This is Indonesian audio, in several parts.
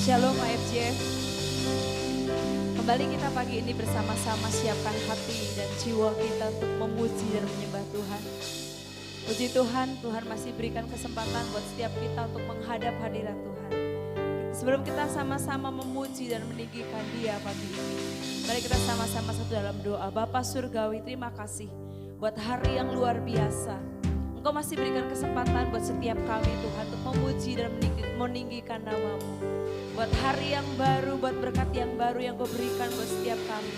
Shalom AFJ. Kembali kita pagi ini bersama-sama siapkan hati dan jiwa kita untuk memuji dan menyembah Tuhan. Puji Tuhan, Tuhan masih berikan kesempatan buat setiap kita untuk menghadap hadirat Tuhan. Sebelum kita sama-sama memuji dan meninggikan Dia pagi ini, mari kita sama-sama satu dalam doa. Bapa Surgawi, terima kasih buat hari yang luar biasa. Engkau masih berikan kesempatan buat setiap kami Tuhan untuk memuji dan meninggikan nama-Mu. Buat hari yang baru, buat berkat yang baru yang Kau berikan buat setiap kami.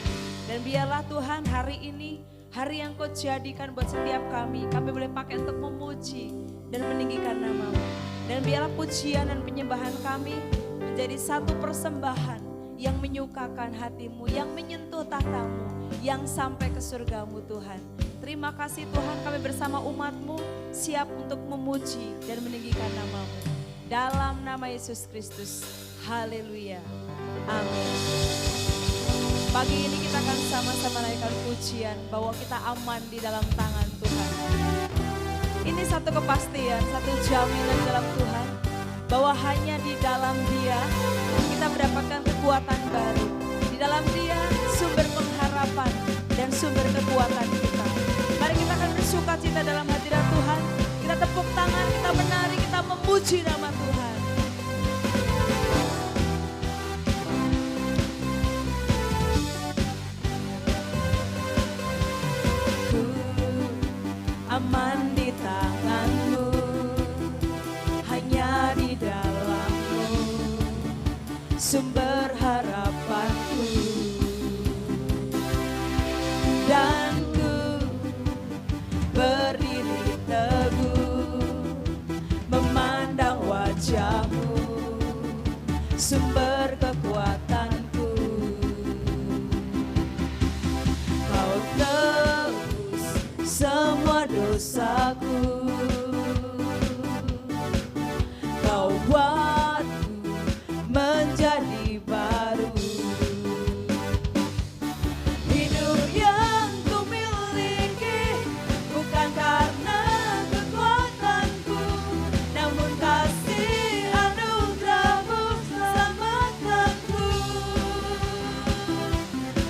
Dan biarlah Tuhan hari ini, hari yang Kau jadikan buat setiap kami boleh pakai untuk memuji dan meninggikan nama-Mu. Dan biarlah pujian dan penyembahan kami menjadi satu persembahan yang menyukakan hati-Mu, yang menyentuh tahta-Mu, yang sampai ke surga-Mu Tuhan. Terima kasih Tuhan, kami bersama umat-Mu siap untuk memuji dan meninggikan nama-Mu. Dalam nama Yesus Kristus. Haleluya. Amin. Pagi ini kita akan sama-sama naikkan pujian bahwa kita aman di dalam tangan Tuhan. Ini satu kepastian, satu jaminan dalam Tuhan. Bahwa hanya di dalam Dia kita mendapatkan kekuatan baru. Di dalam Dia sumber pengharapan dan sumber kekuatan kita. Mari kita akan bersuka cita dalam hadirat Tuhan. Kita tepuk tangan, kita menari, kita memuji nama Tuhan. Aman di tangan-Mu, hanya di dalam-Mu, sumber harapanku. Dan ku berdiri teguh, memandang wajah-Mu, sumber kekuatanku. Kau tebus semua dosaku, Kau buatku menjadi baru. Hidup yang ku miliki bukan karena kekuatanku, namun kasih anugerah-Mu selamatkanku.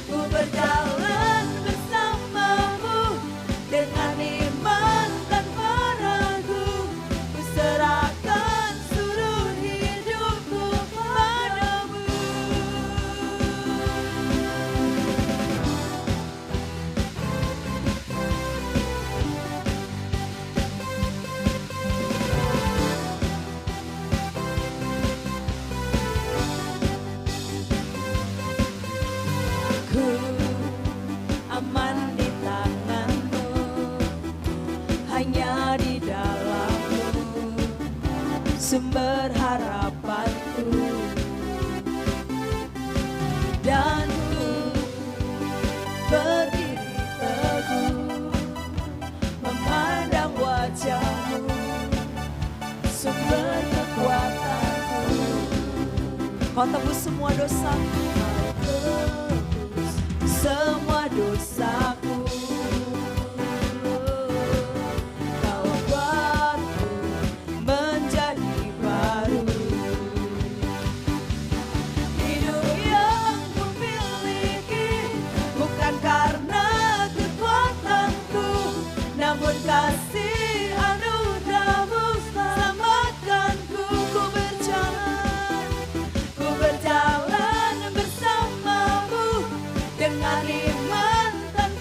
Ku berjalan bersama-Mu dengan iman tanpa ragu, ku serahkan seluruh hidupku padamu. Ku aman di tangan-Mu, hanya di dalam-Mu, sumber harapanku. Dan ku berdiri teguh, memandang wajah-Mu, sumber kekuatanku. Kau tebus semua dosaku, Kau tebus semua dosaku. Kau buatku menjadi baru. Hidup yang ku miliki bukan karena kekuatanku, namun kasih anugerah-Mu selamatkanku. Ku berjalan bersama-Mu dengan iman tanpa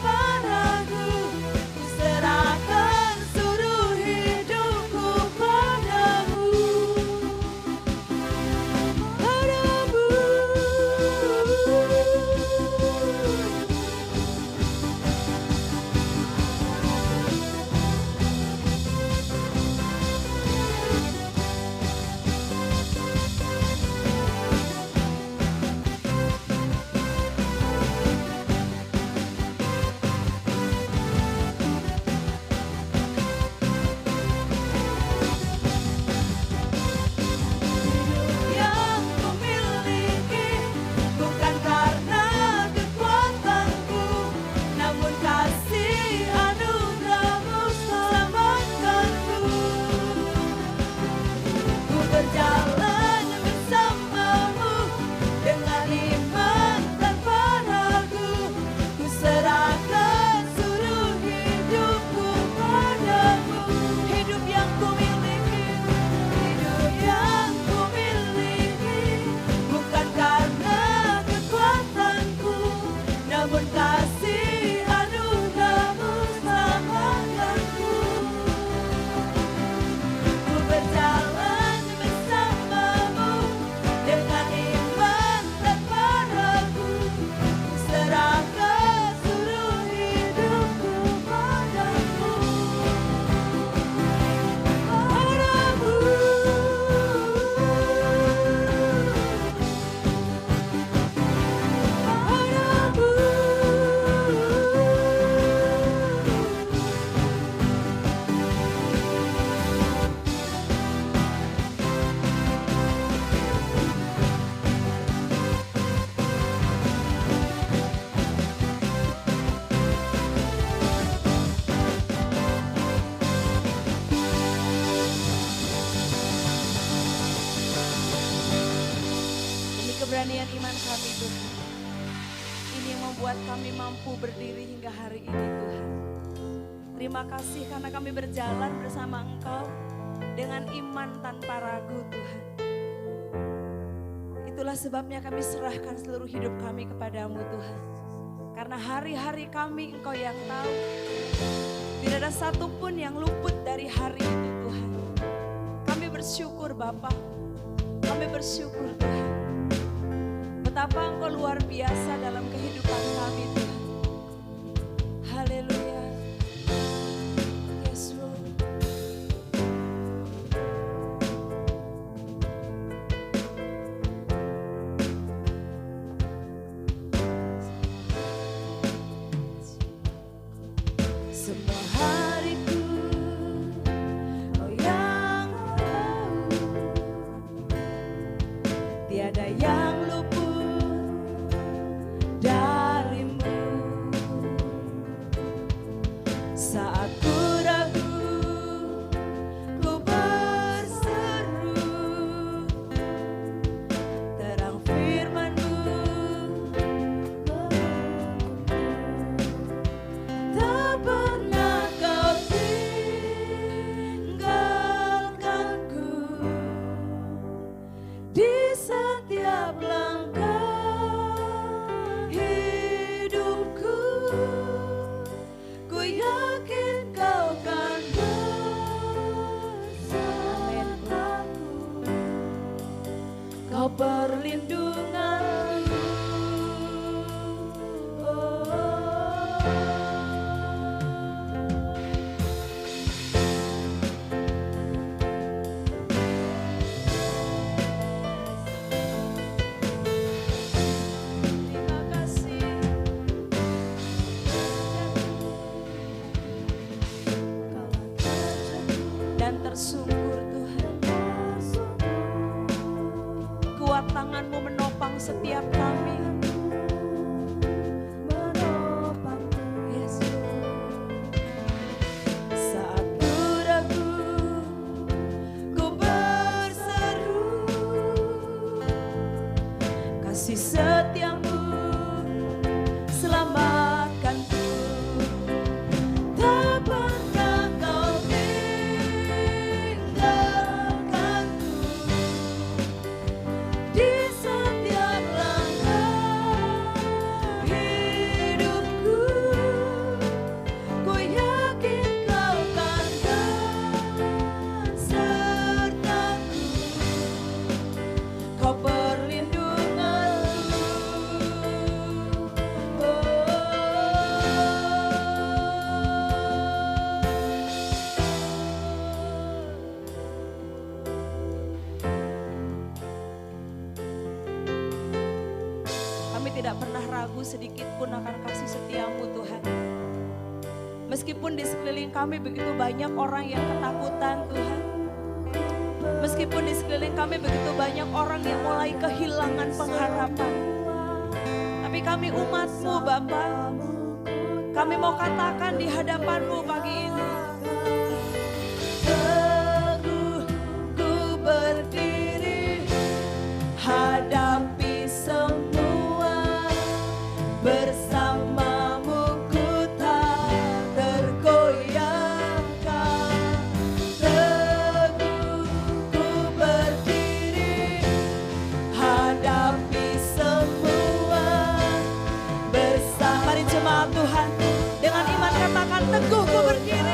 keberanian iman kami Tuhan. Ini yang membuat kami mampu berdiri hingga hari ini Tuhan. Terima kasih karena kami berjalan bersama Engkau dengan iman tanpa ragu Tuhan. Itulah sebabnya kami serahkan seluruh hidup kami kepadamu Tuhan. Karena hari-hari kami Engkau yang tahu. Tidak ada satupun yang luput dari hari itu Tuhan. Kami bersyukur Bapa. Kami bersyukur Tuhan. Betapa Engkau luar biasa dalam kehidupan kami Tuhan. Haleluya. Yes Lord. Semua hariku Kau yang tahu. Tiada yang luput darimu. Saat ku ragu, ku berseru, terang firman-Mu tak pernah Kau tinggalkanku di setiap langkah hidupku. Ku yakin Kau kan bersamaku. Kau perlindunganku. Terima kasih. Dan tersungkur Tuhan. Kuat tangan-Mu menopang setiap kami. Yes, Lord. Saat ku ragu, ku berseru, kasih setia-Mu selamatkanku. Tak pernah Kau tinggalkanku di setiap langkah hidupku. Ku yakin Kau kan besertaku. Kau perlindunganku. Kami tidak pernah ragu sedikit pun akan kasih setia-Mu Tuhan. Meskipun di sekeliling kami begitu banyak orang yang ketakutan Tuhan. Meskipun di sekeliling kami begitu banyak orang yang mulai kehilangan pengharapan. Tapi kami umat-Mu Bapa. Kami mau katakan di hadapan-Mu pagi ini. Teguh ku berdiri, hadapi semua. Bersama-Mu ku tak tergoyahkan. Teguh ku berdiri, hadapi semua. Bersama, mari jemaat Tuhan dengan iman katakan teguh ku berdiri.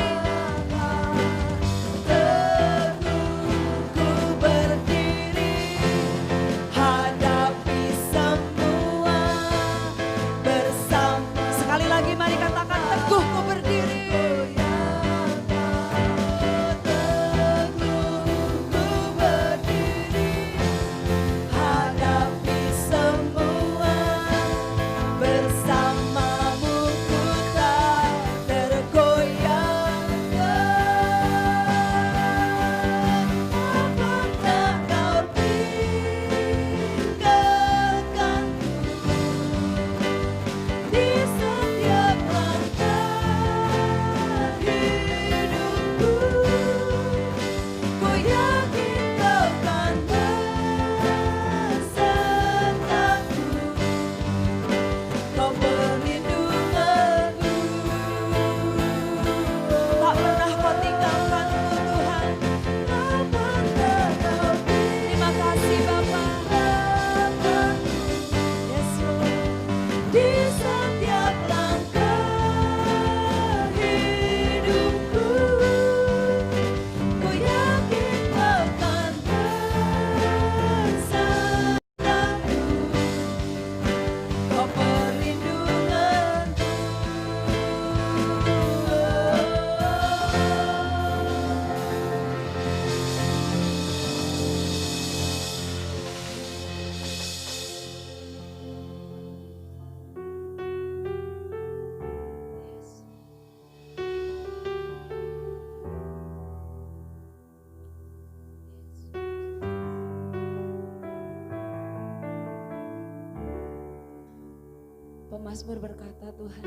Mazmur berkata Tuhan,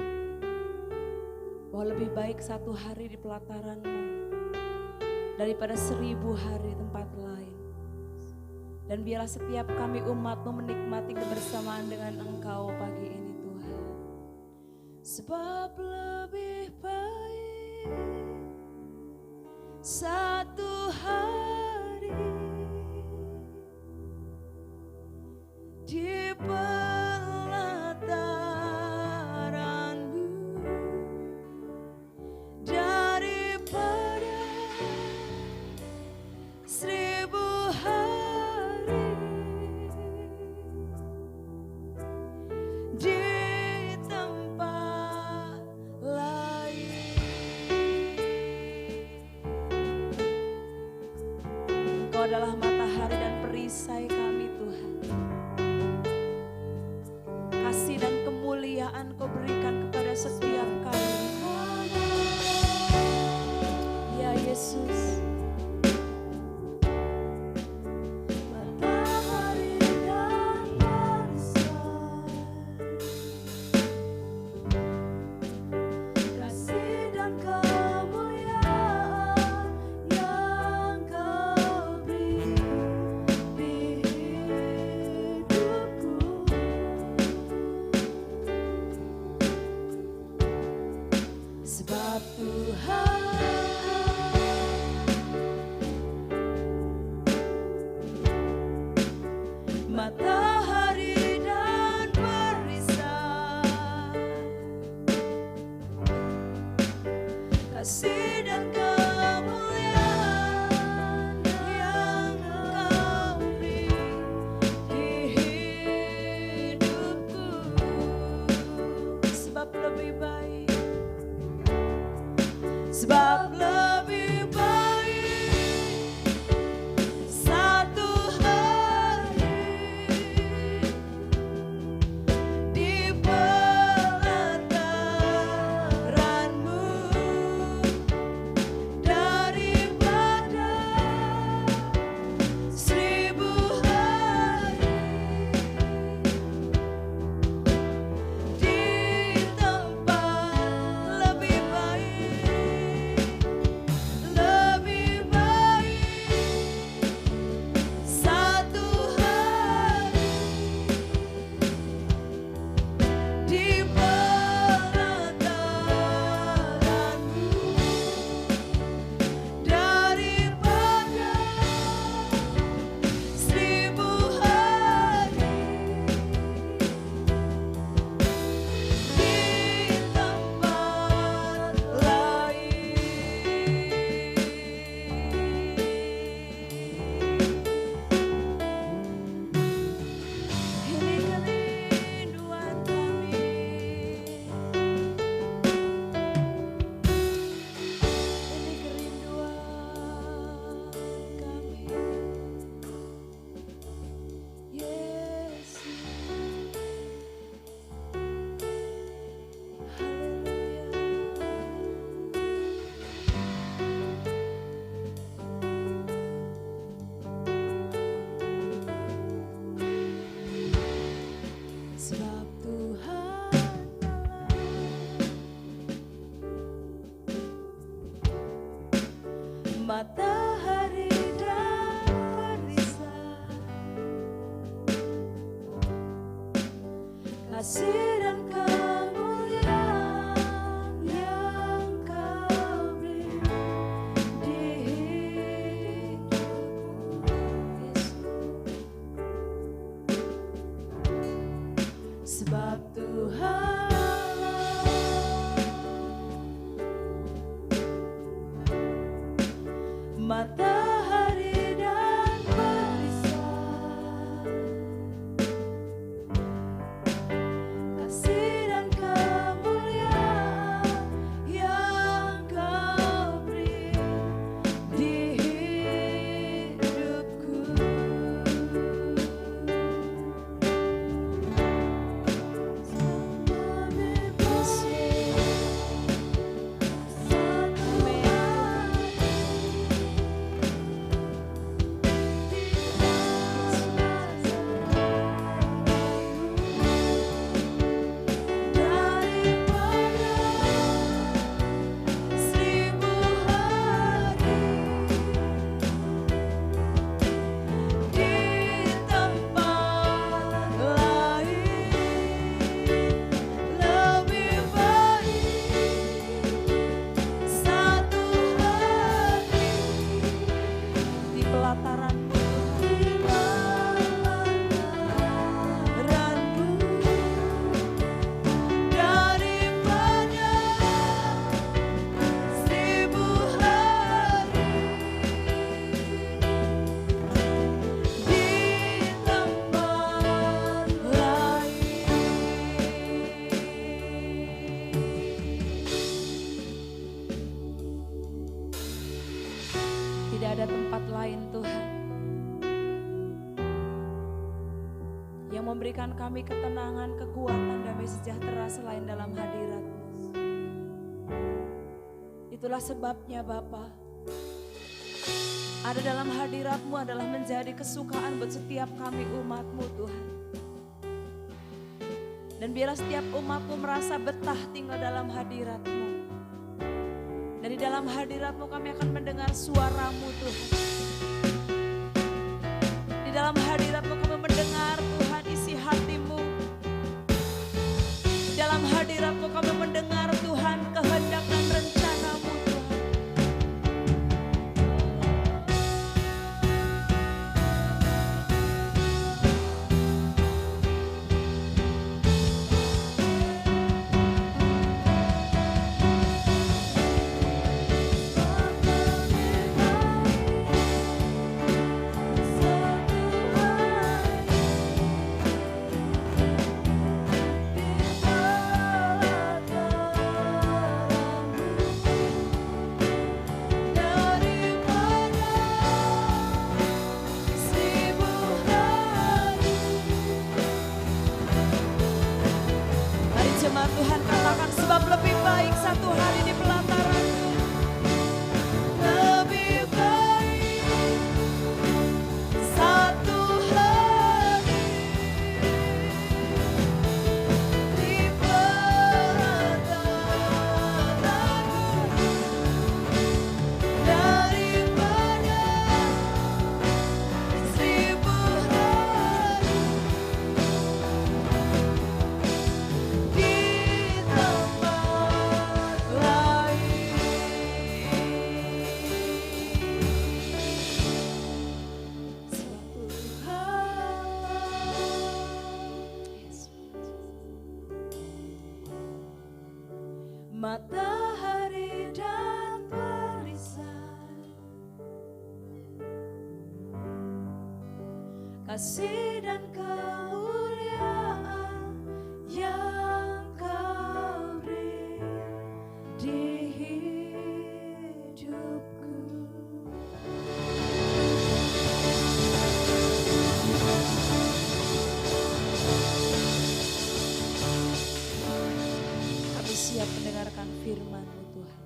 bahwa lebih baik 1 hari di pelataran-Mu daripada 1000 hari di tempat lain. Dan biarlah setiap kami umat-Mu menikmati kebersamaan dengan Engkau pagi ini Tuhan. Sebab lebih baik 1 hari di pelataran-Mu daripada 1000 hari di tempat lain. Engkau adalah matahari dan perisai kami Tuhan. Kasih dan kemuliaan Kau berikan kepada setiap kami. Ya Yesus. Matahari dan perisai, kasih dan kemuliaan yang Kau beri di hidupku. Sebab Tuhan matahari dan perisai, kasih dan kemuliaan yang Kau beri di hidupku. Sebab lebih baik, sebab lebih baik 1 hari di pelataran-Mu daripada 1000 hari di tempat. Lebih baik, lebih baik 1 hari di pelataran-Mu daripada 1000 hari di tempat lain. Ini kerinduan kami, ini kerinduan kami, Yesus. Sebab Tuhan matahari dan perisai, kasih dan kemuliaan yang Kau beri di hidupku. Yesus. Sebab Tuhan matahari dan perisai, pelataran-Mu. Tidak ada tempat lain Tuhan yang memberikan kami ketenangan, kekuatan, damai sejahtera selain dalam hadirat-Mu. Itulah sebabnya Bapa, ada dalam hadirat-Mu adalah menjadi kesukaan buat setiap kami umat-Mu Tuhan. Dan biarlah setiap umat-Mu merasa betah tinggal dalam hadirat-Mu. Dan di dalam hadirat-Mu kami akan mendengar suara-Mu Tuhan. Di dalam hadirat-Mu kami mendengar Tuhan isi hati-Mu. Di dalam hadirat-Mu kami mendengar Tuhan kehendak dan rencana-Mu Tuhan. Tuhan katakan sebab lebih baik satu hari di pelataran-Mu. Lebih baik satu hari di pelataran-Mu daripada 1000 hari di matahari dan perisai, kasih dan kemuliaan yang Kau beri di hidupku. Siap mendengarkan firman-Mu Tuhan.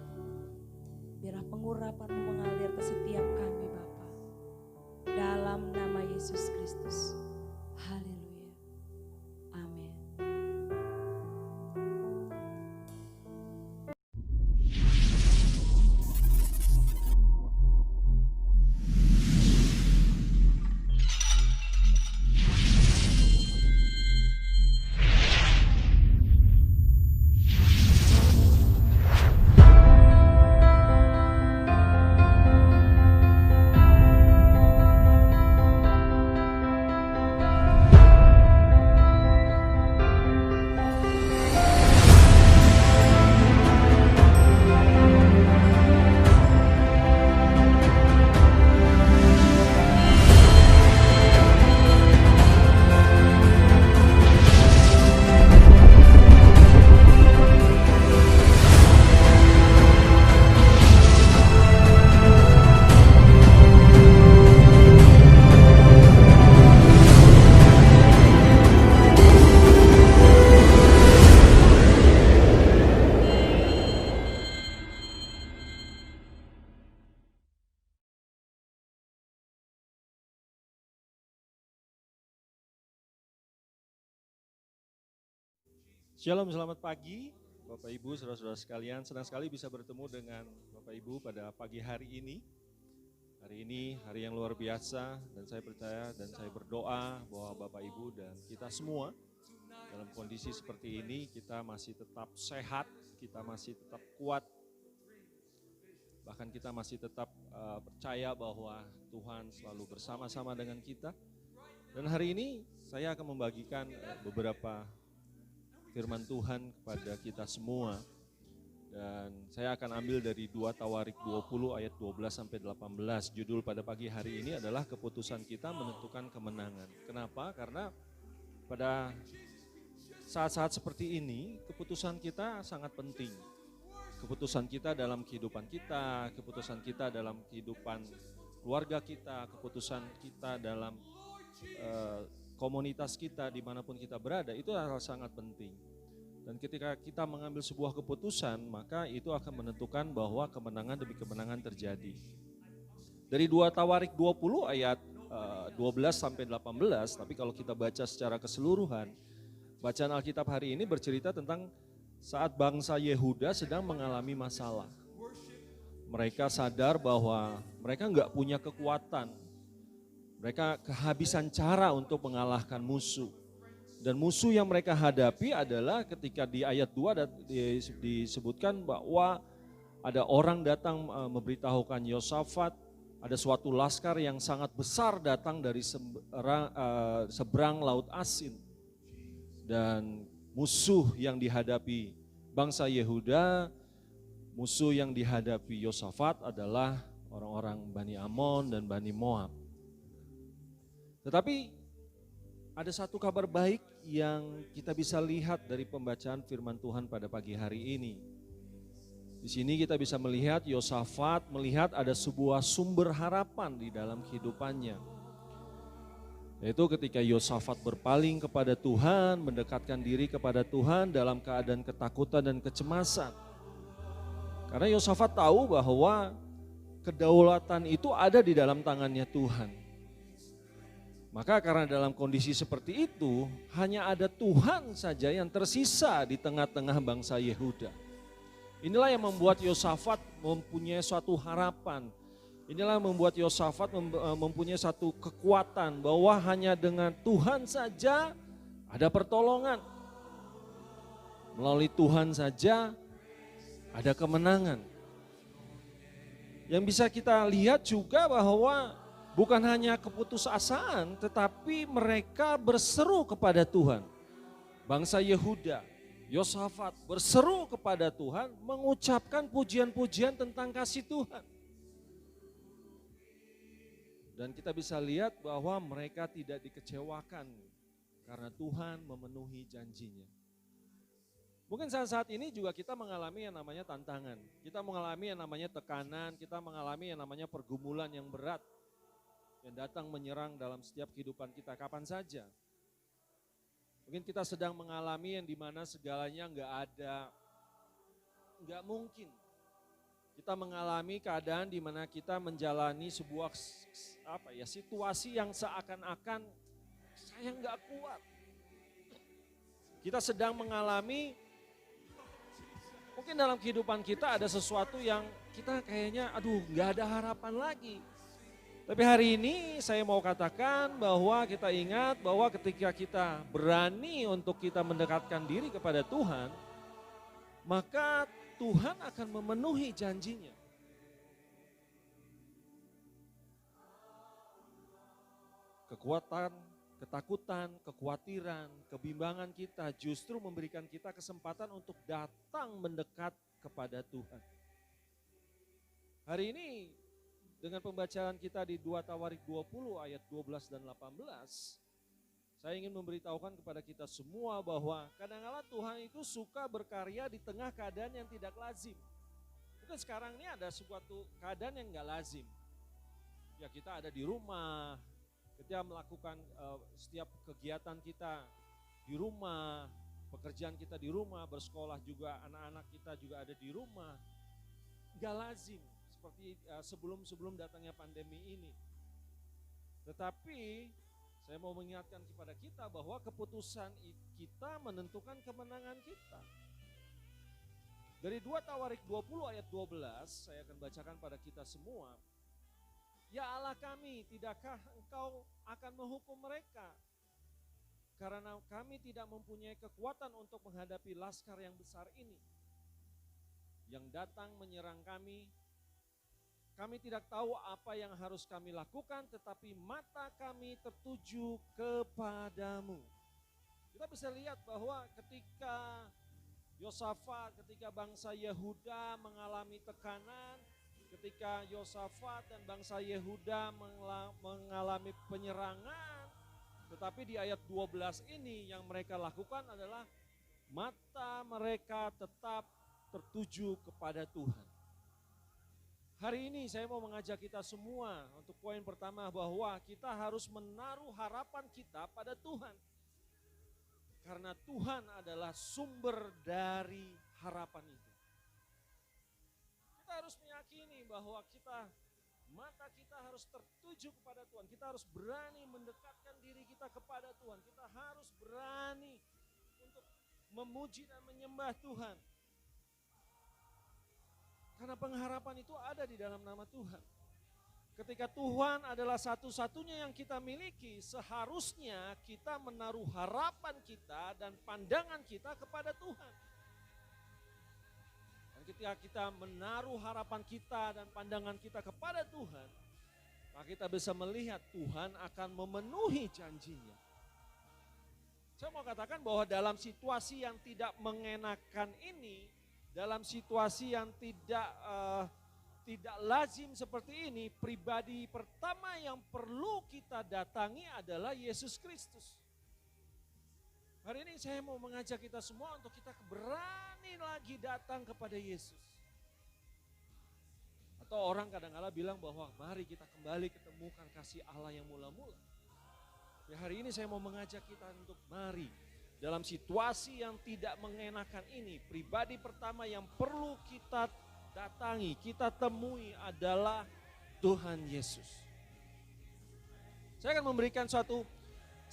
Biarlah pengurapan-Mu mengalir ke setiap kami Bapa. Dalam nama Yesus Kristus. Haleluya. Amin. Shalom, selamat pagi Bapak Ibu, saudara-saudara sekalian. Senang sekali bisa bertemu dengan Bapak Ibu pada pagi hari ini. Hari ini hari yang luar biasa dan saya percaya dan saya berdoa bahwa Bapak Ibu dan kita semua dalam kondisi seperti ini kita masih tetap sehat, kita masih tetap kuat. bahkan kita masih tetap percaya bahwa Tuhan selalu bersama-sama dengan kita. Dan hari ini saya akan membagikan beberapa firman Tuhan kepada kita semua. Dan saya akan ambil dari 2 Tawarik 20 ayat 12 sampai 18. Judul pada pagi hari ini adalah keputusan kita menentukan kemenangan. Kenapa? Karena pada saat-saat seperti ini keputusan kita sangat penting. Keputusan kita dalam kehidupan kita, keputusan kita dalam kehidupan keluarga kita, keputusan kita dalam komunitas kita dimanapun kita berada, itu adalah sangat penting. Dan ketika kita mengambil sebuah keputusan, maka itu akan menentukan bahwa kemenangan demi kemenangan terjadi. Dari 2 Tawarik 20 ayat 12 sampai 18, tapi kalau kita baca secara keseluruhan, bacaan Alkitab hari ini bercerita tentang saat bangsa Yehuda sedang mengalami masalah. Mereka sadar bahwa mereka enggak punya kekuatan. Mereka kehabisan cara untuk mengalahkan musuh. Dan musuh yang mereka hadapi adalah ketika di ayat 2 disebutkan bahwa ada orang datang memberitahukan Yosafat, ada suatu laskar yang sangat besar datang dari seberang Laut Asin. Dan musuh yang dihadapi bangsa Yehuda, musuh yang dihadapi Yosafat adalah orang-orang Bani Amon dan Bani Moab. Tetapi ada satu kabar baik yang kita bisa lihat dari pembacaan firman Tuhan pada pagi hari ini. Di sini kita bisa melihat Yosafat melihat ada sebuah sumber harapan di dalam kehidupannya. Yaitu ketika Yosafat berpaling kepada Tuhan, mendekatkan diri kepada Tuhan dalam keadaan ketakutan dan kecemasan. Karena Yosafat tahu bahwa kedaulatan itu ada di dalam tangannya Tuhan. Maka karena dalam kondisi seperti itu, hanya ada Tuhan saja yang tersisa di tengah-tengah bangsa Yehuda. Inilah yang membuat Yosafat mempunyai suatu harapan. Inilah yang membuat Yosafat mempunyai satu kekuatan bahwa hanya dengan Tuhan saja ada pertolongan. Melalui Tuhan saja ada kemenangan. Yang bisa kita lihat juga bahwa bukan hanya keputusasaan, tetapi mereka berseru kepada Tuhan. Bangsa Yehuda, Yosafat berseru kepada Tuhan, mengucapkan pujian-pujian tentang kasih Tuhan. Dan kita bisa lihat bahwa mereka tidak dikecewakan karena Tuhan memenuhi janjinya. Mungkin saat ini juga kita mengalami yang namanya tantangan. Kita mengalami yang namanya tekanan, kita mengalami yang namanya pergumulan yang berat. Yang datang menyerang dalam setiap kehidupan kita kapan saja. Mungkin kita sedang mengalami yang dimana segalanya nggak mungkin. Kita mengalami keadaan dimana kita menjalani sebuah situasi yang seakan-akan saya nggak kuat. Kita sedang mengalami, mungkin dalam kehidupan kita ada sesuatu yang kita kayaknya nggak ada harapan lagi. Tapi hari ini saya mau katakan bahwa kita ingat bahwa ketika kita berani untuk kita mendekatkan diri kepada Tuhan, maka Tuhan akan memenuhi janjinya. Kekuatan, ketakutan, kekhawatiran, kebimbangan kita justru memberikan kita kesempatan untuk datang mendekat kepada Tuhan. Hari ini dengan pembacaan kita di 2 Tawarik 20 ayat 12 dan 18, saya ingin memberitahukan kepada kita semua bahwa kadang-kala Tuhan itu suka berkarya di tengah keadaan yang tidak lazim. Mungkin sekarang ini ada suatu keadaan yang enggak lazim. Ya kita ada di rumah, kita melakukan setiap kegiatan kita di rumah, pekerjaan kita di rumah, bersekolah juga, anak-anak kita juga ada di rumah. Enggak lazim. Seperti sebelum datangnya pandemi ini. Tetapi saya mau mengingatkan kepada kita bahwa keputusan kita menentukan kemenangan kita. Dari 2 Tawarik 20 ayat 12 saya akan bacakan pada kita semua. Ya Allah kami, tidakkah Engkau akan menghukum mereka? Karena kami tidak mempunyai kekuatan untuk menghadapi laskar yang besar ini. Yang datang menyerang kami Kami tidak tahu apa yang harus kami lakukan, tetapi mata kami tertuju kepadamu. Kita bisa lihat bahwa ketika Yosafat, ketika bangsa Yehuda mengalami tekanan, ketika Yosafat dan bangsa Yehuda mengalami penyerangan, tetapi di ayat 12 ini yang mereka lakukan adalah mata mereka tetap tertuju kepada Tuhan. Hari ini saya mau mengajak kita semua untuk poin pertama bahwa kita harus menaruh harapan kita pada Tuhan. Karena Tuhan adalah sumber dari harapan itu. Kita harus meyakini bahwa mata kita harus tertuju kepada Tuhan. Kita harus berani mendekatkan diri kita kepada Tuhan. Kita harus berani untuk memuji dan menyembah Tuhan. Karena pengharapan itu ada di dalam nama Tuhan. Ketika Tuhan adalah satu-satunya yang kita miliki, seharusnya kita menaruh harapan kita dan pandangan kita kepada Tuhan. Dan ketika kita menaruh harapan kita dan pandangan kita kepada Tuhan, maka kita bisa melihat Tuhan akan memenuhi janjinya. Saya mau katakan bahwa dalam situasi yang tidak mengenakan ini, dalam situasi yang tidak lazim seperti ini, pribadi pertama yang perlu kita datangi adalah Yesus Kristus. Hari ini saya mau mengajak kita semua untuk kita berani lagi datang kepada Yesus. Atau orang kadang-kala bilang bahwa mari kita kembali ketemukan kasih Allah yang mula-mula. Ya, hari ini saya mau mengajak kita untuk mari. Dalam situasi yang tidak mengenakan ini, pribadi pertama yang perlu kita datangi, kita temui adalah Tuhan Yesus. Saya akan memberikan suatu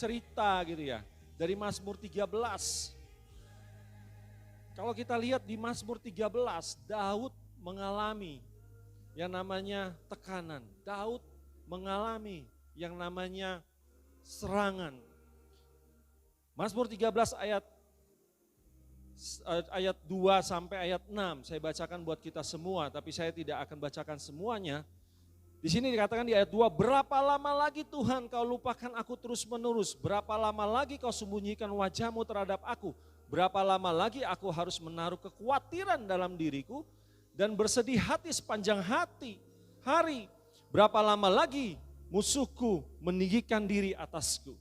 cerita gitu ya, dari Mazmur 13. Kalau kita lihat di Mazmur 13, Daud mengalami yang namanya tekanan. Daud mengalami yang namanya serangan. Mazmur 13 ayat 2 sampai ayat 6 saya bacakan buat kita semua, tapi saya tidak akan bacakan semuanya. Di sini dikatakan di ayat 2, berapa lama lagi Tuhan kau lupakan aku terus menerus? Berapa lama lagi kau sembunyikan wajahmu terhadap aku? Berapa lama lagi aku harus menaruh kekhawatiran dalam diriku dan bersedih hati sepanjang hari? Berapa lama lagi musuhku meninggikan diri atasku?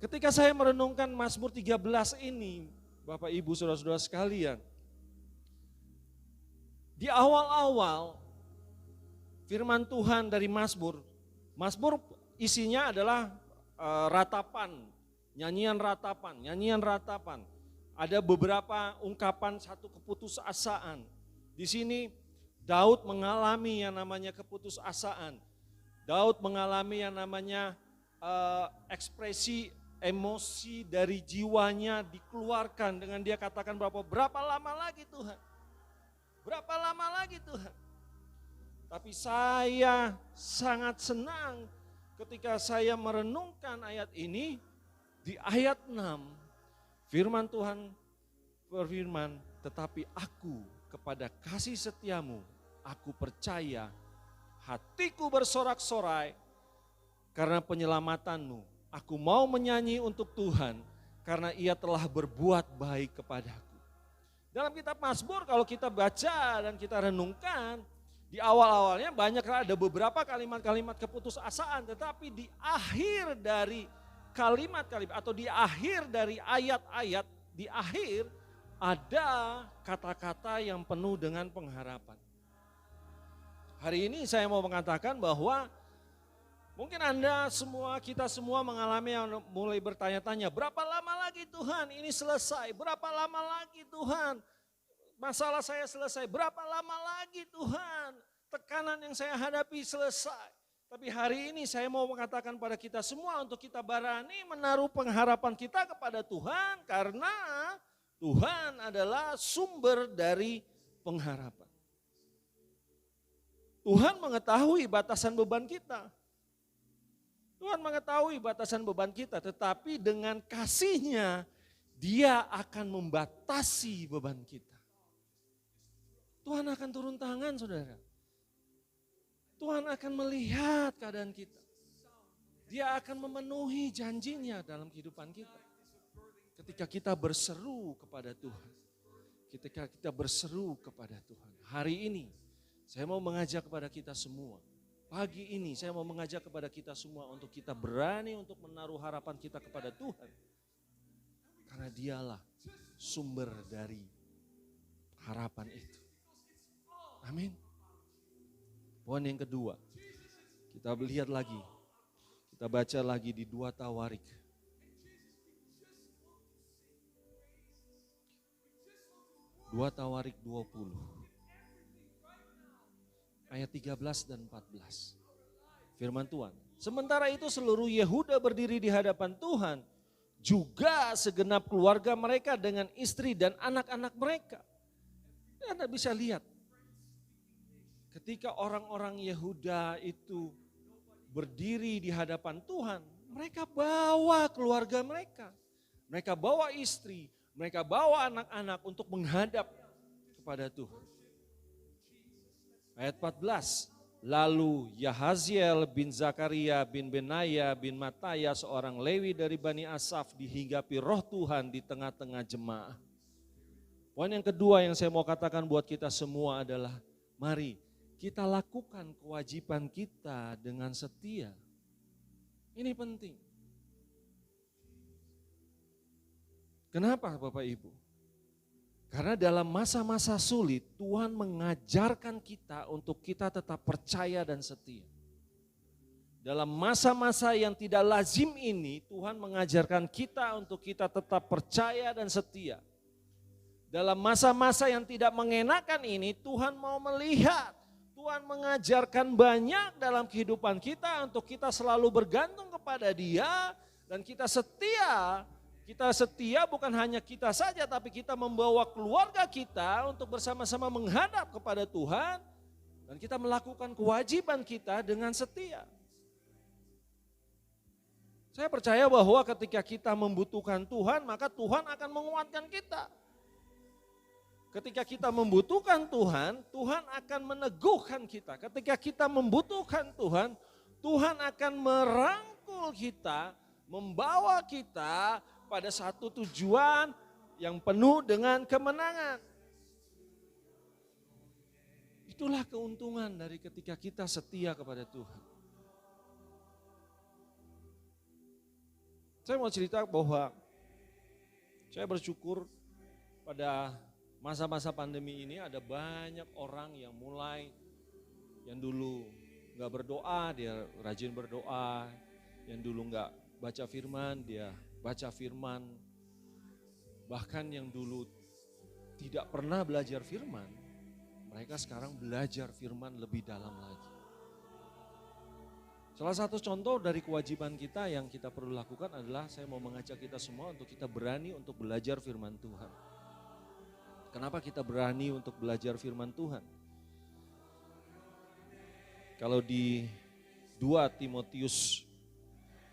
Ketika saya merenungkan Mazmur 13 ini, Bapak Ibu Saudara-saudara sekalian, di awal-awal firman Tuhan dari Mazmur isinya adalah ratapan, nyanyian ratapan. Ada beberapa ungkapan satu keputusasaan. Di sini Daud mengalami yang namanya keputusasaan. Daud mengalami yang namanya ekspresi emosi dari jiwanya dikeluarkan dengan dia katakan berapa lama lagi Tuhan? Berapa lama lagi Tuhan? Tapi saya sangat senang ketika saya merenungkan ayat ini. Di ayat 6 firman Tuhan berfirman, tetapi aku kepada kasih setiamu aku percaya, hatiku bersorak-sorai karena penyelamatanmu. Aku mau menyanyi untuk Tuhan karena ia telah berbuat baik kepadaku. Dalam kitab Mazmur kalau kita baca dan kita renungkan, di awal-awalnya banyak ada beberapa kalimat-kalimat keputusasaan, tetapi di akhir dari kalimat-kalimat atau di akhir dari ayat-ayat, di akhir ada kata-kata yang penuh dengan pengharapan. Hari ini saya mau mengatakan bahwa mungkin kita semua mengalami yang mulai bertanya-tanya, berapa lama lagi Tuhan ini selesai? Berapa lama lagi Tuhan masalah saya selesai? Berapa lama lagi Tuhan tekanan yang saya hadapi selesai? Tapi hari ini saya mau mengatakan pada kita semua untuk kita berani menaruh pengharapan kita kepada Tuhan, karena Tuhan adalah sumber dari pengharapan. Tuhan mengetahui batasan beban kita. Tuhan mengetahui batasan beban kita, tetapi dengan kasih-Nya Dia akan membatasi beban kita. Tuhan akan turun tangan, saudara. Tuhan akan melihat keadaan kita. Dia akan memenuhi janjinya dalam kehidupan kita. Ketika kita berseru kepada Tuhan. Ketika kita berseru kepada Tuhan. Hari ini saya mau mengajak kepada kita semua. Pagi ini saya mau mengajak kepada kita semua untuk kita berani untuk menaruh harapan kita kepada Tuhan. Karena dialah sumber dari harapan itu. Amin. Poin yang kedua, kita lihat lagi. Kita baca lagi di 2 Tawarik. Dua Tawarik 20. Ayat 13 dan 14. Firman Tuhan. Sementara itu seluruh Yehuda berdiri di hadapan Tuhan. Juga segenap keluarga mereka dengan istri dan anak-anak mereka. Anda bisa lihat. Ketika orang-orang Yehuda itu berdiri di hadapan Tuhan, mereka bawa keluarga mereka. Mereka bawa istri, mereka bawa anak-anak untuk menghadap kepada Tuhan. Ayat 14, lalu Yahaziel bin Zakaria bin Benaya bin Mataya seorang Lewi dari Bani Asaf dihinggapi roh Tuhan di tengah-tengah jemaah. Poin yang kedua yang saya mau katakan buat kita semua adalah mari kita lakukan kewajiban kita dengan setia. Ini penting. Kenapa Bapak Ibu? Karena dalam masa-masa sulit Tuhan mengajarkan kita untuk kita tetap percaya dan setia. Dalam masa-masa yang tidak lazim ini Tuhan mengajarkan kita untuk kita tetap percaya dan setia. Dalam masa-masa yang tidak mengenakan ini Tuhan mau melihat. Tuhan mengajarkan banyak dalam kehidupan kita untuk kita selalu bergantung kepada Dia dan kita setia. Kita setia bukan hanya kita saja tapi kita membawa keluarga kita untuk bersama-sama menghadap kepada Tuhan dan kita melakukan kewajiban kita dengan setia. Saya percaya bahwa ketika kita membutuhkan Tuhan maka Tuhan akan menguatkan kita. Ketika kita membutuhkan Tuhan, Tuhan akan meneguhkan kita. Ketika kita membutuhkan Tuhan, Tuhan akan merangkul kita, membawa kita pada satu tujuan yang penuh dengan kemenangan. Itulah keuntungan dari ketika kita setia kepada Tuhan. Saya mau cerita bahwa saya bersyukur pada masa-masa pandemi ini ada banyak orang yang mulai, yang dulu gak berdoa, dia rajin berdoa, yang dulu gak baca firman, dia baca firman. Bahkan yang dulu tidak pernah belajar firman, mereka sekarang belajar firman lebih dalam lagi. Salah satu contoh dari kewajiban kita yang kita perlu lakukan adalah saya mau mengajak kita semua untuk kita berani untuk belajar firman Tuhan. Kenapa kita berani untuk belajar firman Tuhan? Kalau di 2 Timotius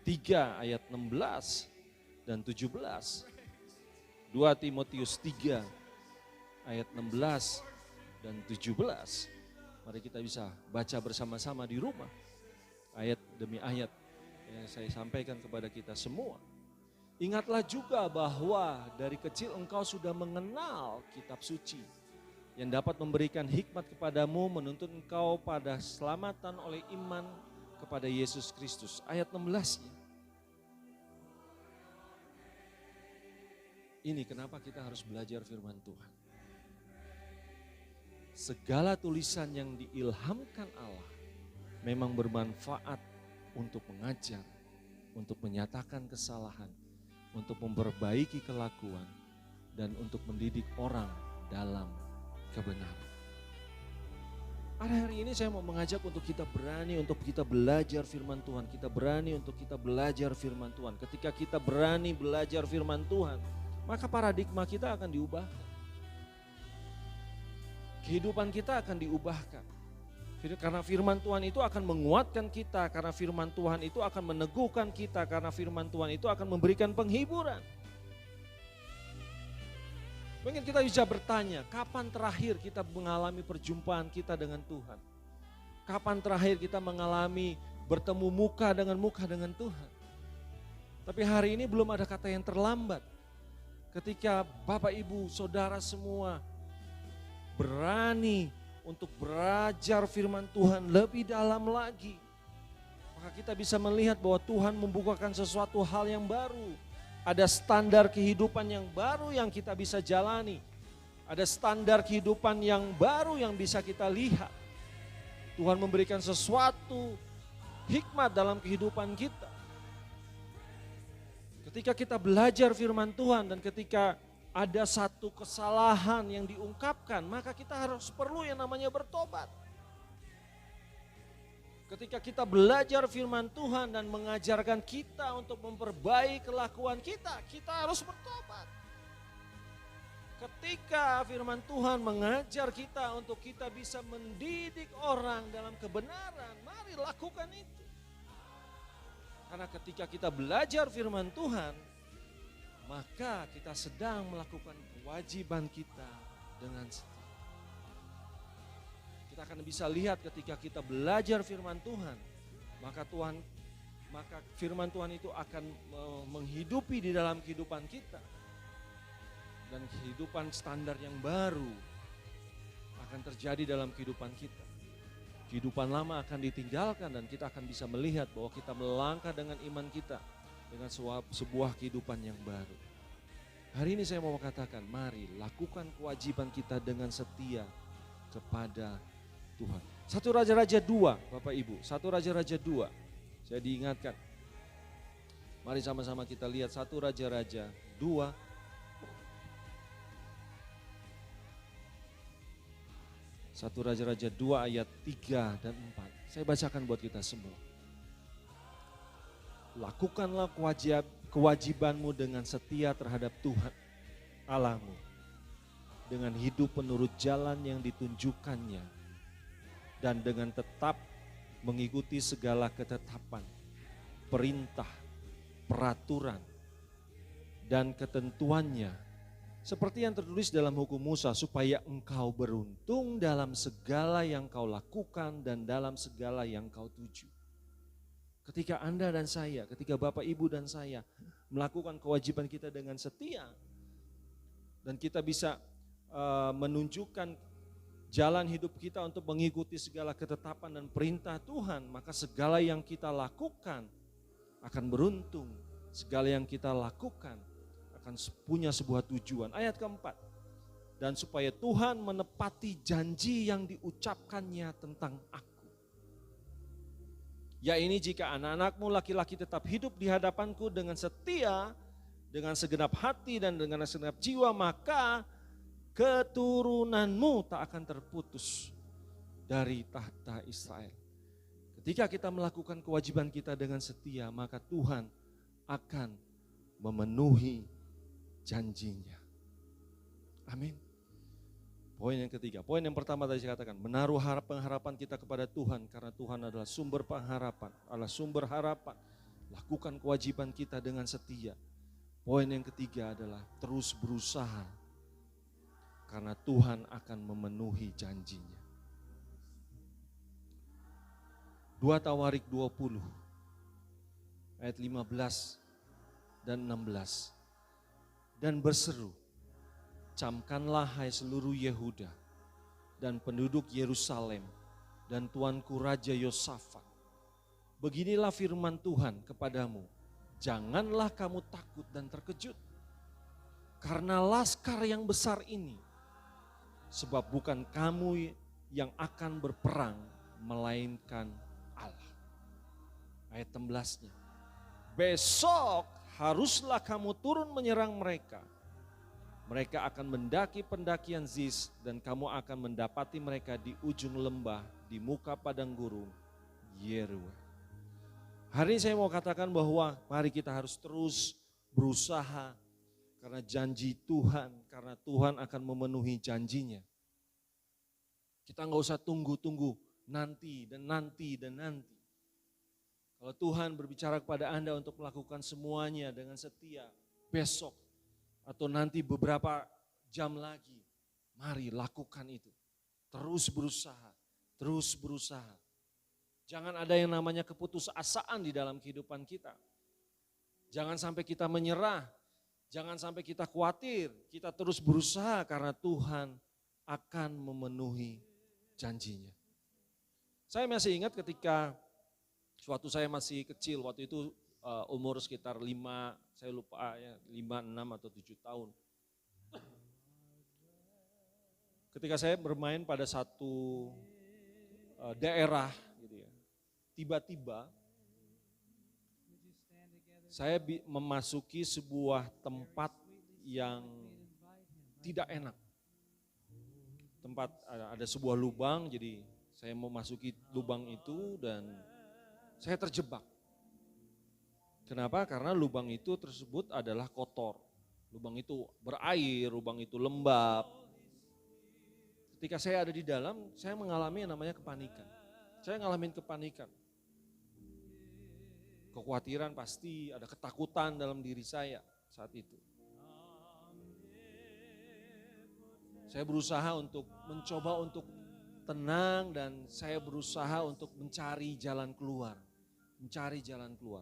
3 ayat 16 dan 17. 2 Timotius 3 ayat 16 dan 17. Mari kita bisa baca bersama-sama di rumah. Ayat demi ayat yang saya sampaikan kepada kita semua. Ingatlah juga bahwa dari kecil engkau sudah mengenal kitab suci yang dapat memberikan hikmat kepadamu menuntun engkau pada keselamatan oleh iman kepada Yesus Kristus. Ayat 16. Ini kenapa kita harus belajar firman Tuhan. Segala tulisan yang diilhamkan Allah memang bermanfaat untuk mengajar, untuk menyatakan kesalahan, untuk memperbaiki kelakuan, dan untuk mendidik orang dalam kebenaran. Pada hari ini saya mau mengajak untuk kita berani untuk kita belajar firman Tuhan. Kita berani untuk kita belajar firman Tuhan. Ketika kita berani belajar firman Tuhan, maka paradigma kita akan diubahkan. Kehidupan kita akan diubahkan. Karena firman Tuhan itu akan menguatkan kita, karena firman Tuhan itu akan meneguhkan kita, karena firman Tuhan itu akan memberikan penghiburan. Mungkin kita bisa bertanya, kapan terakhir kita mengalami perjumpaan kita dengan Tuhan? Kapan terakhir kita mengalami bertemu muka dengan Tuhan? Tapi hari ini belum ada kata yang terlambat. Ketika Bapak, Ibu, Saudara semua berani untuk belajar firman Tuhan lebih dalam lagi, maka kita bisa melihat bahwa Tuhan membukakan sesuatu hal yang baru. Ada standar kehidupan yang baru yang kita bisa jalani. Ada standar kehidupan yang baru yang bisa kita lihat. Tuhan memberikan sesuatu hikmat dalam kehidupan kita. Ketika kita belajar firman Tuhan dan ketika ada satu kesalahan yang diungkapkan, maka kita harus perlu yang namanya bertobat. Ketika kita belajar firman Tuhan dan mengajarkan kita untuk memperbaiki kelakuan kita, kita harus bertobat. Ketika firman Tuhan mengajar kita untuk kita bisa mendidik orang dalam kebenaran, mari lakukan itu. Karena ketika kita belajar firman Tuhan, maka kita sedang melakukan kewajiban kita dengan setia. Kita akan bisa lihat ketika kita belajar firman Tuhan, maka firman Tuhan itu akan menghidupi di dalam kehidupan kita. Dan kehidupan standar yang baru akan terjadi dalam kehidupan kita. Kehidupan lama akan ditinggalkan dan kita akan bisa melihat bahwa kita melangkah dengan iman kita dengan sebuah kehidupan yang baru. Hari ini saya mau katakan, mari lakukan kewajiban kita dengan setia kepada Tuhan. 1 Raja-Raja 2, Bapak Ibu, 1 Raja-Raja 2. Saya diingatkan. Mari sama-sama kita lihat 1 Raja-Raja 2. 1 Raja-Raja 2 ayat 3 dan 4. Saya bacakan buat kita semua. Lakukanlah kewajibanmu dengan setia terhadap Tuhan Allahmu, dengan hidup menurut jalan yang ditunjukkannya, dan dengan tetap mengikuti segala ketetapan, perintah, peraturan, dan ketentuannya, seperti yang tertulis dalam hukum Musa, supaya engkau beruntung dalam segala yang kau lakukan dan dalam segala yang kau tuju. Ketika Anda dan saya, ketika Bapak, Ibu dan saya melakukan kewajiban kita dengan setia, dan kita bisa menunjukkan jalan hidup kita untuk mengikuti segala ketetapan dan perintah Tuhan, maka segala yang kita lakukan akan beruntung. Segala yang kita lakukan akan punya sebuah tujuan. Ayat keempat, dan supaya Tuhan menepati janji yang diucapkannya tentang aku. Ya ini jika anak-anakmu laki-laki tetap hidup di hadapanku dengan setia, dengan segenap hati dan dengan segenap jiwa, maka keturunanmu tak akan terputus dari tahta Israel. Ketika kita melakukan kewajiban kita dengan setia, maka Tuhan akan memenuhi janjinya. Amin. Poin yang ketiga, poin yang pertama tadi saya katakan, menaruh pengharapan kita kepada Tuhan karena Tuhan adalah sumber pengharapan, adalah sumber harapan. Lakukan kewajiban kita dengan setia. Poin yang ketiga adalah terus berusaha karena Tuhan akan memenuhi janjinya. 2 Tawarik 20 ayat 15 dan 16. Dan berseru, camkanlah hai seluruh Yehuda dan penduduk Yerusalem dan tuanku Raja Yosafat. Beginilah firman Tuhan kepadamu, janganlah kamu takut dan terkejut karena laskar yang besar ini, sebab bukan kamu yang akan berperang melainkan Allah. Ayat 16-nya, besok haruslah kamu turun menyerang mereka. Mereka akan mendaki pendakian Ziz dan kamu akan mendapati mereka di ujung lembah di muka padang gurun Yeruel. Hari ini saya mau katakan bahwa mari kita harus terus berusaha karena janji Tuhan, karena Tuhan akan memenuhi janjinya. Kita nggak usah tunggu-tunggu nanti dan nanti dan nanti. Kalau Tuhan berbicara kepada Anda untuk melakukan semuanya dengan setia, besok atau nanti beberapa jam lagi, mari lakukan itu. Terus berusaha, terus berusaha. Jangan ada yang namanya keputusasaan di dalam kehidupan kita. Jangan sampai kita menyerah, jangan sampai kita khawatir, kita terus berusaha karena Tuhan akan memenuhi janjinya. Saya masih ingat ketika waktu saya masih kecil, waktu itu umur sekitar 5, saya lupa ya, 5, 6 atau 7 tahun. Ketika saya bermain pada satu daerah gitu ya, tiba-tiba saya memasuki sebuah tempat yang tidak enak. Tempat ada sebuah lubang, jadi saya mau masuki lubang itu dan saya terjebak. Kenapa? Karena lubang itu tersebut adalah kotor. Lubang itu berair, lubang itu lembab. Ketika saya ada di dalam, saya mengalami yang namanya kepanikan. Saya ngalamin kepanikan. Kekhawatiran pasti, ada ketakutan dalam diri saya saat itu. Saya berusaha untuk mencoba untuk tenang dan saya berusaha untuk mencari jalan keluar. Mencari jalan keluar.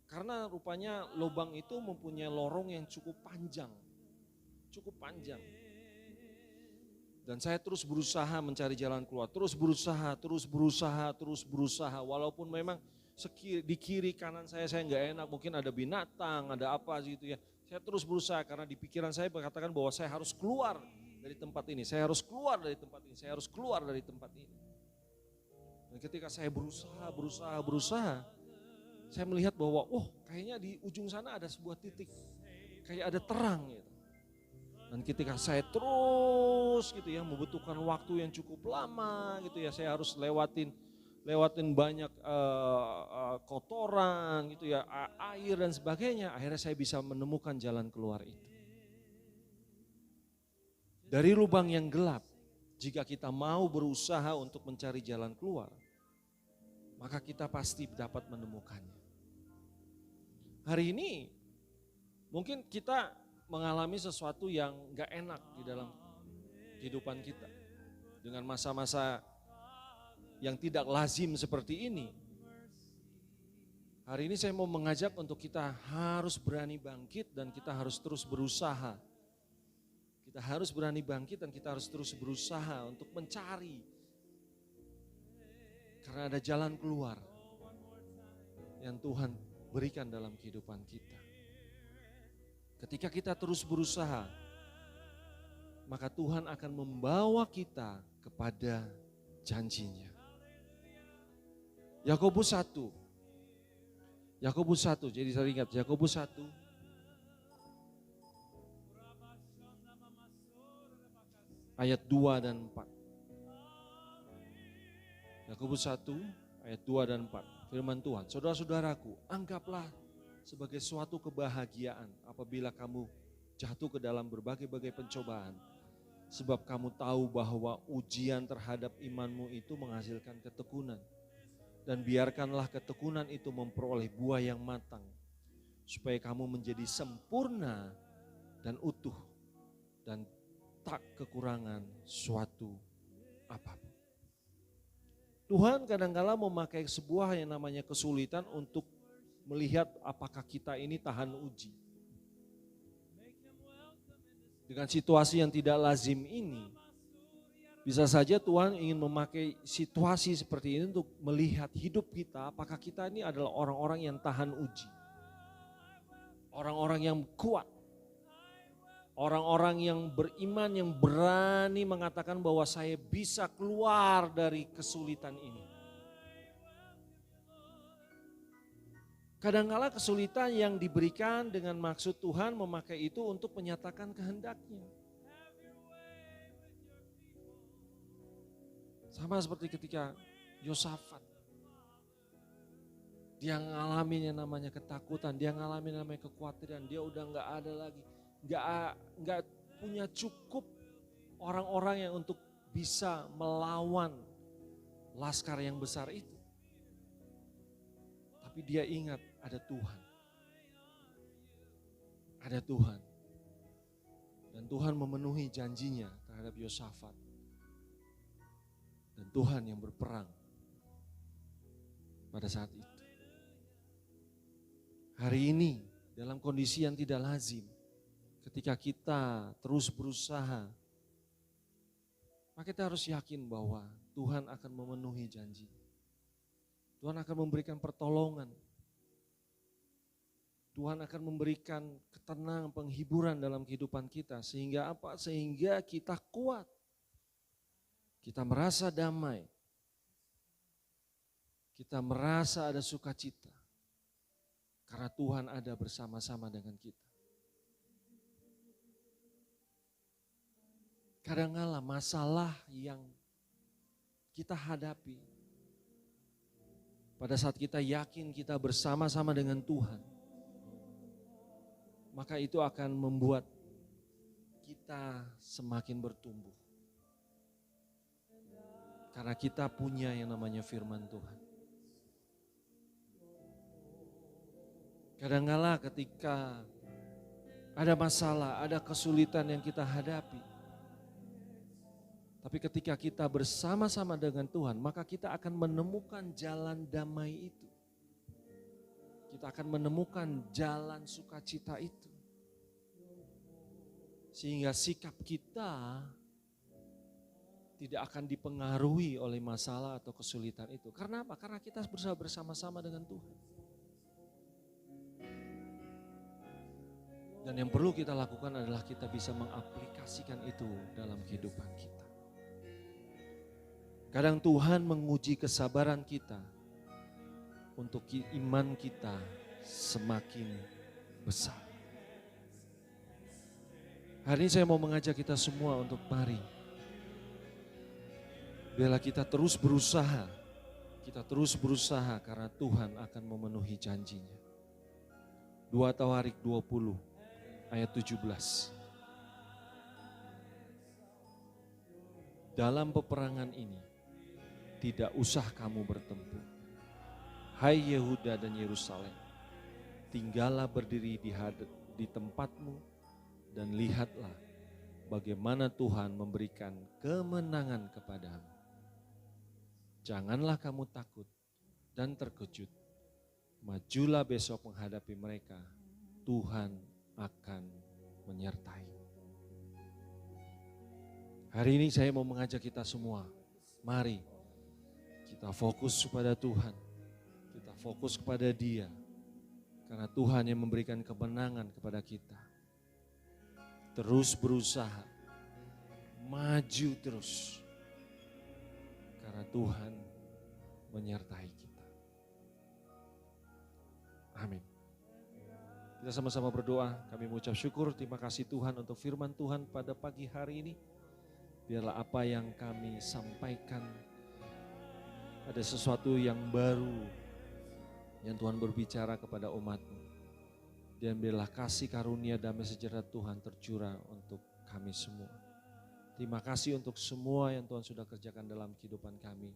Karena rupanya lubang itu mempunyai lorong yang cukup panjang. Cukup panjang. Dan saya terus berusaha mencari jalan keluar. Terus berusaha. Walaupun memang di kiri kanan saya nggak enak. Mungkin ada binatang, ada apa gitu ya. Saya terus berusaha karena di pikiran saya berkatakan bahwa saya harus keluar dari tempat ini. Saya harus keluar dari tempat ini. Saya harus keluar dari tempat ini. Dan ketika saya berusaha. Saya melihat bahwa kayaknya di ujung sana ada sebuah titik. Kayak ada terang gitu. Dan ketika saya terus gitu ya membutuhkan waktu yang cukup lama gitu ya. Saya harus lewatin banyak kotoran gitu ya, air dan sebagainya. Akhirnya saya bisa menemukan jalan keluar itu. Dari lubang yang gelap, jika kita mau berusaha untuk mencari jalan keluar, maka kita pasti dapat menemukannya. Hari ini mungkin kita mengalami sesuatu yang gak enak di dalam kehidupan kita. Dengan masa-masa yang tidak lazim seperti ini. Hari ini saya mau mengajak untuk kita harus berani bangkit dan kita harus terus berusaha. Kita harus berani bangkit dan kita harus terus berusaha untuk mencari. Karena ada jalan keluar yang Tuhan berikan dalam kehidupan kita. Ketika kita terus berusaha, maka Tuhan akan membawa kita kepada janjinya. Yakobus 1, jadi saya ingat Yakobus 1. Ayat 2 dan 4. Yakobus 1, ayat 2 dan 4. Firman Tuhan, saudara-saudaraku, anggaplah sebagai suatu kebahagiaan apabila kamu jatuh ke dalam berbagai-bagai pencobaan. Sebab kamu tahu bahwa ujian terhadap imanmu itu menghasilkan ketekunan. Dan biarkanlah ketekunan itu memperoleh buah yang matang. Supaya kamu menjadi sempurna dan utuh. Dan tak kekurangan suatu apapun. Tuhan kadang-kala memakai sebuah yang namanya kesulitan untuk melihat apakah kita ini tahan uji. Dengan situasi yang tidak lazim ini, bisa saja Tuhan ingin memakai situasi seperti ini untuk melihat hidup kita, apakah kita ini adalah orang-orang yang tahan uji. Orang-orang yang kuat. Orang-orang yang beriman, yang berani mengatakan bahwa saya bisa keluar dari kesulitan ini. Kadang-kala kesulitan yang diberikan dengan maksud Tuhan memakai itu untuk menyatakan kehendaknya. Sama seperti ketika Yosafat. Dia ngalamin yang namanya ketakutan, dia ngalamin yang namanya kekhawatiran, dia udah gak ada lagi. Gak punya cukup orang-orang yang untuk bisa melawan laskar yang besar itu. Tapi dia ingat ada Tuhan. Ada Tuhan. Dan Tuhan memenuhi janjinya terhadap Yosafat. Dan Tuhan yang berperang pada saat itu. Hari ini dalam kondisi yang tidak lazim, ketika kita terus berusaha, maka kita harus yakin bahwa Tuhan akan memenuhi janji. Tuhan akan memberikan pertolongan. Tuhan akan memberikan ketenangan, penghiburan dalam kehidupan kita. Sehingga apa? Sehingga kita kuat. Kita merasa damai. Kita merasa ada sukacita. Karena Tuhan ada bersama-sama dengan kita. Kadang-kala masalah yang kita hadapi, pada saat kita yakin kita bersama-sama dengan Tuhan, maka itu akan membuat kita semakin bertumbuh. Karena kita punya yang namanya firman Tuhan. Kadang-kala ketika ada masalah, ada kesulitan yang kita hadapi, tapi ketika kita bersama-sama dengan Tuhan, maka kita akan menemukan jalan damai itu. Kita akan menemukan jalan sukacita itu. Sehingga sikap kita tidak akan dipengaruhi oleh masalah atau kesulitan itu. Karena apa? Karena kita bersama-sama dengan Tuhan. Dan yang perlu kita lakukan adalah kita bisa mengaplikasikan itu dalam kehidupan kita. Kadang Tuhan menguji kesabaran kita untuk iman kita semakin besar. Hari ini saya mau mengajak kita semua untuk mari. Biarlah kita terus berusaha. Kita terus berusaha karena Tuhan akan memenuhi janjinya. 2 Tawarik 20 ayat 17. Dalam peperangan ini tidak usah kamu bertempur. Hai Yehuda dan Yerusalem, tinggallah berdiri di tempatmu dan lihatlah bagaimana Tuhan memberikan kemenangan kepadamu. Janganlah kamu takut dan terkejut. Majulah besok menghadapi mereka. Tuhan akan menyertai. Hari ini saya mau mengajak kita semua, mari kita fokus kepada Tuhan, kita fokus kepada Dia, karena Tuhan yang memberikan kemenangan kepada kita. Terus berusaha, maju terus, karena Tuhan menyertai kita. Amin. Kita sama-sama berdoa, kami mengucap syukur, terima kasih Tuhan untuk firman Tuhan pada pagi hari ini. Biarlah apa yang kami sampaikan, ada sesuatu yang baru yang Tuhan berbicara kepada umat-Mu. Dan biarlah kasih karunia damai sejahtera Tuhan tercurah untuk kami semua. Terima kasih untuk semua yang Tuhan sudah kerjakan dalam kehidupan kami.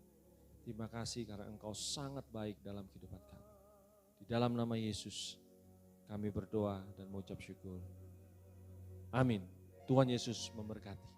Terima kasih karena Engkau sangat baik dalam kehidupan kami. Di dalam nama Yesus kami berdoa dan mengucap syukur. Amin. Tuhan Yesus memberkati.